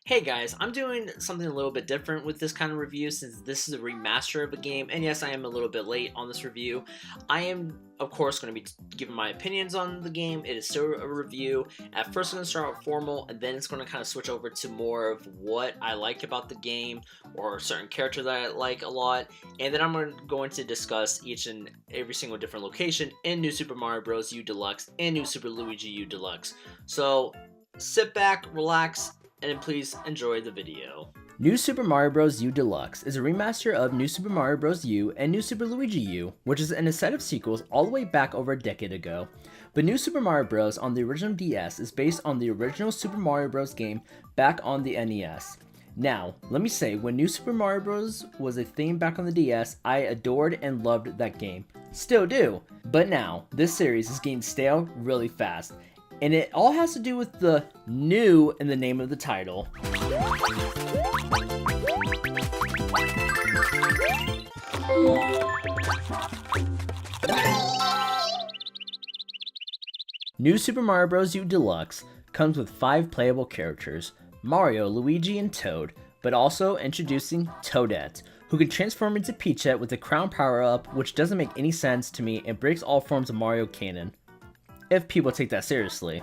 Hey guys, I'm doing something a little bit different with this kind of review since this is a remaster of a game, and yes, I am a little bit late on this review. I am, of course, going to be giving my opinions on the game. It is still a review. At first, I'm going to start out formal, and then it's going to kind of switch over to more of what I like about the game, or a certain character that I like a lot, and then I'm going to discuss each and every single different location in New Super Mario Bros. U Deluxe and New Super Luigi U Deluxe. So, sit back, relax, and please enjoy the video. New Super Mario Bros. U Deluxe is a remaster of New Super Mario Bros. U and New Super Luigi U, which is in a set of sequels all the way back over a decade ago. But New Super Mario Bros. On the original DS is based on the original Super Mario Bros. Game back on the NES. Now, let me say, when New Super Mario Bros. Was a thing back on the DS, I adored and loved that game. Still do. But now, this series is getting stale really fast. And it all has to do with the new in the name of the title. New Super Mario Bros. U Deluxe comes with 5 playable characters, Mario, Luigi, and Toad, but also introducing Toadette, who can transform into Peachette with the Crown power-up, which doesn't make any sense to me and breaks all forms of Mario canon, if people take that seriously.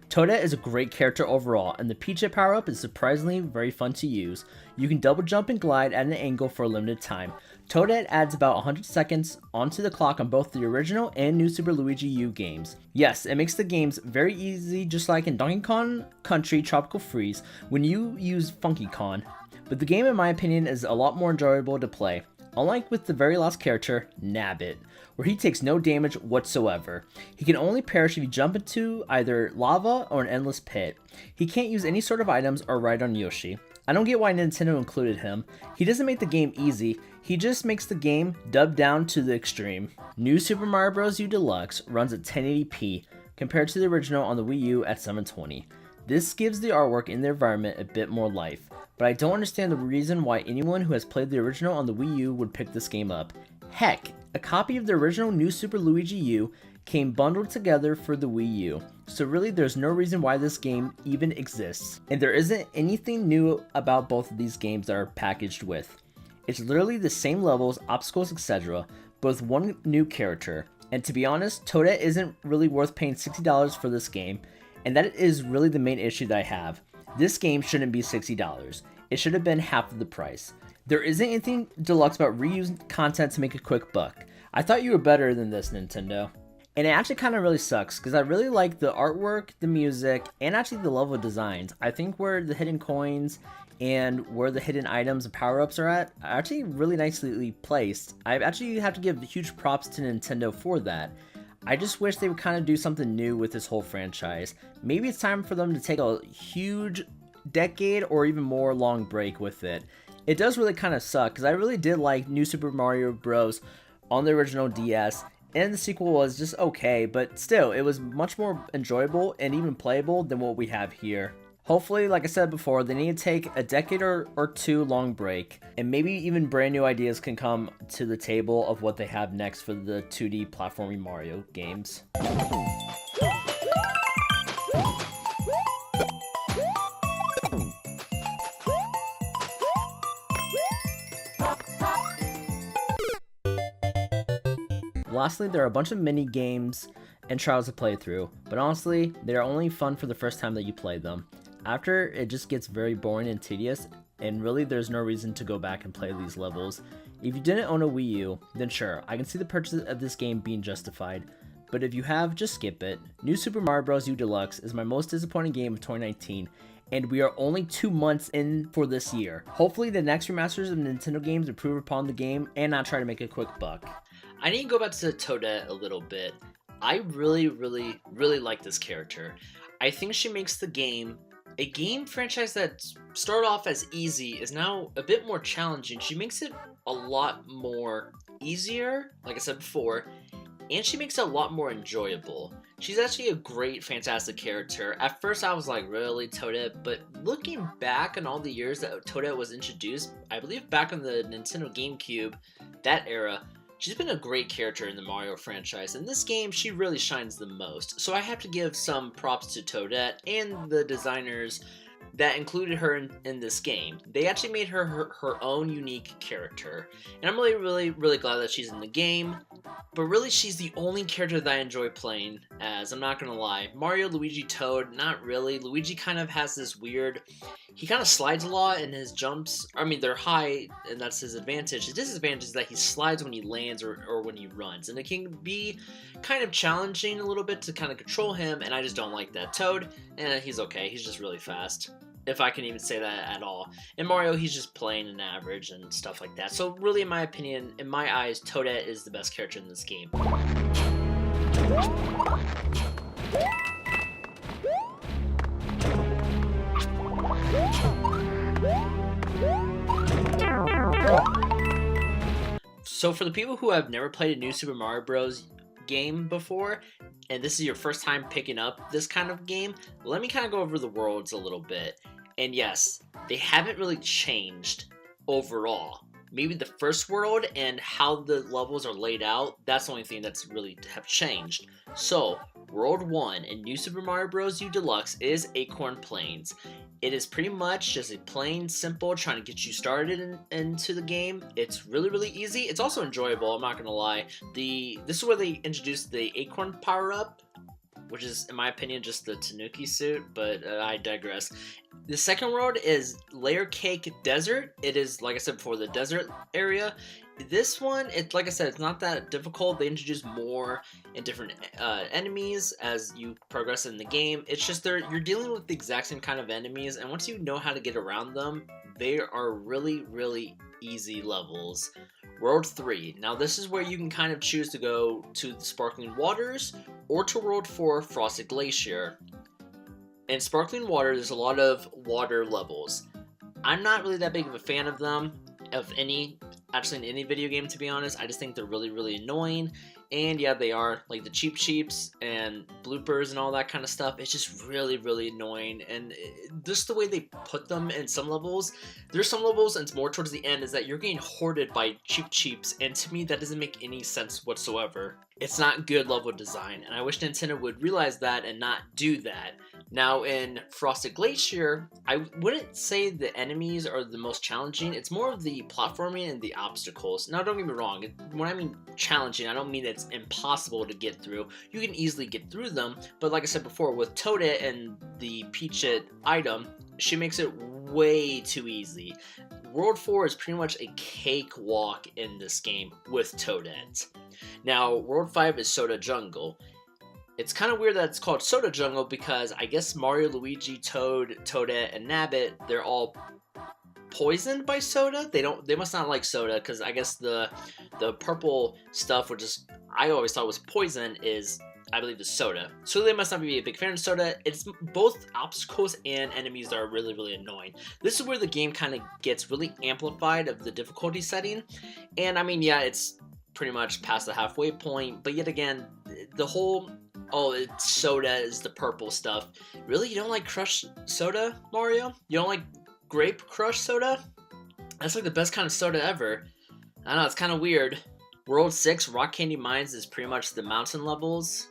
Toadette is a great character overall, and the Peachette power-up is surprisingly very fun to use. You can double jump and glide at an angle for a limited time. Toadette adds about 100 seconds onto the clock on both the original and New Super Luigi U games. Yes, it makes the games very easy, just like in Donkey Kong Country Tropical Freeze when you use Funky Kong. But the game, in my opinion, is a lot more enjoyable to play. Unlike with the very last character, Nabbit, where he takes no damage whatsoever. He can only perish if you jump into either lava or an endless pit. He can't use any sort of items or ride on Yoshi. I don't get why Nintendo included him. He doesn't make the game easy, he just makes the game dubbed down to the extreme. New Super Mario Bros. U Deluxe runs at 1080p, compared to the original on the Wii U at 720. This gives the artwork in the environment a bit more life, but I don't understand the reason why anyone who has played the original on the Wii U would pick this game up. Heck, a copy of the original New Super Luigi U came bundled together for the Wii U, so really there's no reason why this game even exists. And there isn't anything new about both of these games that are packaged with. It's literally the same levels, obstacles, etc., but with one new character. And to be honest, Toadette isn't really worth paying $60 for this game, and that is really the main issue that I have. This game shouldn't be $60. It should have been half of the price. There isn't anything deluxe about reusing content to make a quick buck. I thought you were better than this, Nintendo. And it actually kind of really sucks, because I really like the artwork, the music, and actually the level designs. I think where the hidden coins and where the hidden items and power-ups are at are actually really nicely placed. I actually have to give huge props to Nintendo for that. I just wish they would kind of do something new with this whole franchise. Maybe it's time for them to take a huge decade or even more long break with it. It does really kind of suck, because I really did like New Super Mario Bros. On the original DS, and the sequel was just okay, but still, it was much more enjoyable and even playable than what we have here. Hopefully, like I said before, they need to take a decade or two long break, and maybe even brand new ideas can come to the table of what they have next for the 2D platforming Mario games. Lastly, there are a bunch of mini games and trials to play through, but honestly, they are only fun for the first time that you play them. After, it just gets very boring and tedious, and really there's no reason to go back and play these levels. If you didn't own a Wii U, then sure, I can see the purchase of this game being justified, but if you have, just skip it. New Super Mario Bros. U Deluxe is my most disappointing game of 2019, and we are only 2 months in for this year. Hopefully the next remasters of Nintendo games improve upon the game and not try to make a quick buck. I need to go back to Toadette a little bit. I really like this character. I think she makes the game, a game franchise that started off as easy, is now a bit more challenging. She makes it a lot more easier, like I said before, and she makes it a lot more enjoyable. She's actually a great, fantastic character. At first I was like, really, Toadette? But looking back on all the years that Toadette was introduced, I believe back on the Nintendo GameCube, that era, she's been a great character in the Mario franchise. In this game, she really shines the most. So I have to give some props to Toadette and the designers that included her in this game. They actually made her own unique character. And I'm really glad that she's in the game. But really, she's the only character that I enjoy playing as, I'm not gonna lie. Mario, Luigi, Toad, not really. Luigi kind of has this weird... He kind of slides a lot, and his jumps... I mean, they're high, and that's his advantage. His disadvantage is that he slides when he lands or when he runs. And it can be kind of challenging a little bit to kind of control him, and I just don't like that. Toad, he's okay. He's just really fast, if I can even say that at all. And Mario, he's just plain and average and stuff like that. So really, in my opinion, in my eyes, Toadette is the best character in this game. So for the people who have never played a New Super Mario Bros. Game before, and this is your first time picking up this kind of game, let me kind of go over the worlds a little bit. And yes, they haven't really changed overall. Maybe the first world and how the levels are laid out, that's the only thing that's really have changed. So, World 1 in New Super Mario Bros. U Deluxe is Acorn Plains. It is pretty much just a plain, simple, trying to get you started into the game. It's really easy. It's also enjoyable, I'm not gonna lie. This is where they introduced the Acorn power-up, which is, in my opinion, just the Tanuki suit, but I digress. The second world is Layer Cake Desert. It is, like I said before, the desert area. This one, like I said, it's not that difficult. They introduce more and different enemies as you progress in the game. It's just you're dealing with the exact same kind of enemies, and once you know how to get around them, they are really easy levels. World 3. Now this is where you can kind of choose to go to the Sparkling Waters or to World 4, Frosted Glacier. In Sparkling Water, there's a lot of water levels. I'm not really that big of a fan of them, actually in any video game, to be honest. I just think they're really annoying. And yeah, they are, like the cheeps and bloopers and all that kind of stuff. It's just really annoying, and just the way they put them in some levels. There's some levels, and it's more towards the end, is that you're getting hoarded by cheeps, and to me that doesn't make any sense whatsoever. It's not good level design, and I wish Nintendo would realize that and not do that. Now in Frosted Glacier, I wouldn't say the enemies are the most challenging. It's more of the platforming and the obstacles. Now don't get me wrong, when I mean challenging, I don't mean it's impossible to get through. You can easily get through them, but like I said before, with Toadette and the Peachette item, she makes it way too easy. World 4 is pretty much a cakewalk in this game with Toadette. Now, World 5 is Soda Jungle. It's kind of weird that it's called Soda Jungle because I guess Mario, Luigi, Toad, Toadette, and Nabbit, they're all poisoned by soda. They must not like soda, because I guess the purple stuff, which is I always thought was poison, is I believe the soda. So they must not be a big fan of soda. It's both obstacles and enemies that are really annoying. This is where the game kind of gets really amplified of the difficulty setting. And I mean, yeah, it's pretty much past the halfway point, but yet again, the whole, oh, it's soda is the purple stuff. Really? You don't like crushed soda, Mario? You don't like grape crush soda? That's like the best kind of soda ever. I know, it's kind of weird. World 6, Rock Candy Mines, is pretty much the mountain levels.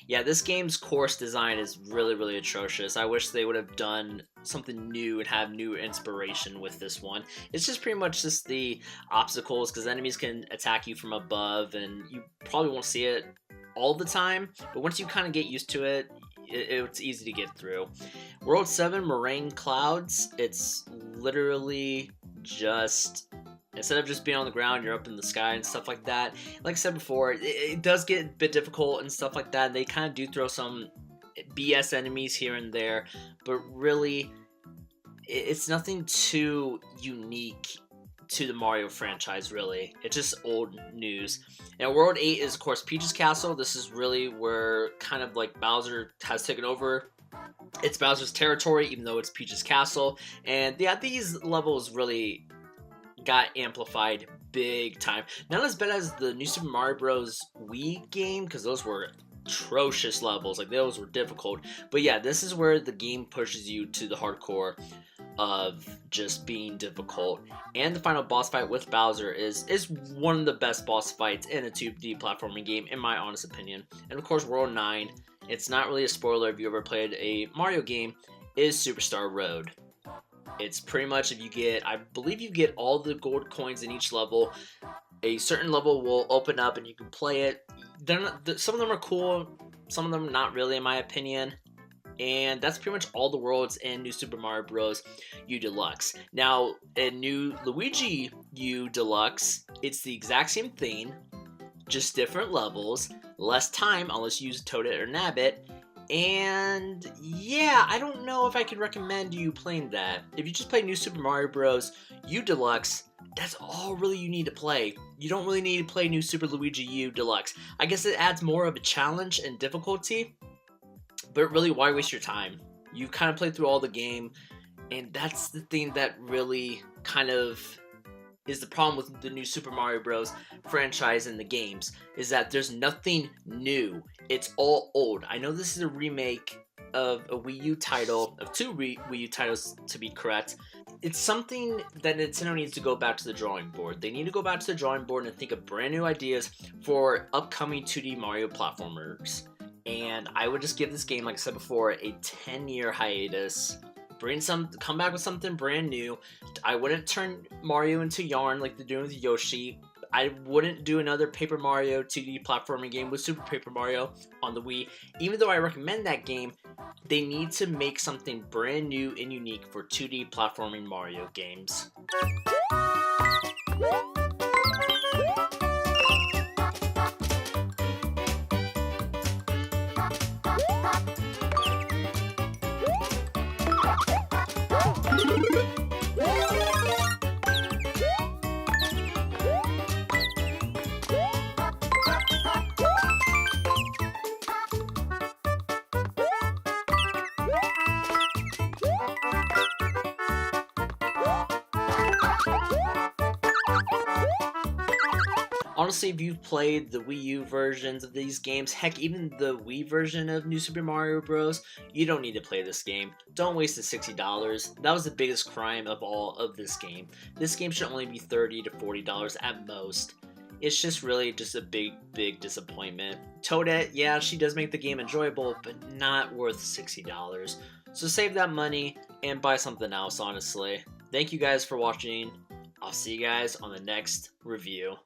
Yeah, this game's course design is really atrocious. I wish they would have done something new and have new inspiration with this one. It's just pretty much just the obstacles, because enemies can attack you from above, and you probably won't see it all the time, but once you kind of get used to it, it's easy to get through. World 7, Moraine Clouds, it's literally just, instead of just being on the ground, you're up in the sky and stuff like that. Like I said before, it does get a bit difficult and stuff like that. They kind of do throw some BS enemies here and there, but really, it's nothing too unique to the Mario franchise, really. It's just old news. Now, World 8 is, of course, Peach's Castle. This is really where kind of like Bowser has taken over. It's Bowser's territory, even though it's Peach's Castle. And yeah, these levels really got amplified big time. Not as bad as the New Super Mario Bros. Wii game, because those were atrocious levels. Like, those were difficult. But yeah, this is where the game pushes you to the hardcore of just being difficult. And the final boss fight with Bowser is one of the best boss fights in a 2D platforming game, in my honest opinion. And of course, World 9, it's not really a spoiler if you ever played a Mario game. is Superstar Road. It's pretty much if you get, I believe you get all the gold coins in each level, a certain level will open up and you can play it. Some of them are cool, some of them not really in my opinion. And that's pretty much all the worlds in New Super Mario Bros. U Deluxe. Now, in New Luigi U Deluxe, it's the exact same thing, just different levels, less time unless you use Toadette or Nabbit. And yeah, I don't know if I could recommend you playing that. If you just play New Super Mario Bros. U Deluxe, that's all really you need to play. You don't really need to play New Super Luigi U Deluxe. I guess it adds more of a challenge and difficulty, but really, why waste your time? You kind of played through all the game, and that's the thing that really kind of is the problem with the new Super Mario Bros. Franchise and the games, is that there's nothing new. It's all old. I know this is a remake of a Wii U title, of two Wii U titles to be correct. It's something that Nintendo needs to go back to the drawing board. They need to go back to the drawing board and think of brand new ideas for upcoming 2D Mario platformers. And I would just give this game, like I said before, a 10-year hiatus. Come back with something brand new. I wouldn't turn Mario into yarn like they're doing with Yoshi. I wouldn't do another Paper Mario 2D platforming game with Super Paper Mario on the Wii. Even though I recommend that game, they need to make something brand new and unique for 2D platforming Mario games. Honestly, if you've played the Wii U versions of these games, heck, even the Wii version of New Super Mario Bros., you don't need to play this game. Don't waste the $60. That was the biggest crime of all of this game. This game should only be $30 to $40 at most. It's just really just a big, big disappointment. Toadette, yeah, she does make the game enjoyable, but not worth $60. So save that money and buy something else, honestly. Thank you guys for watching. I'll see you guys on the next review.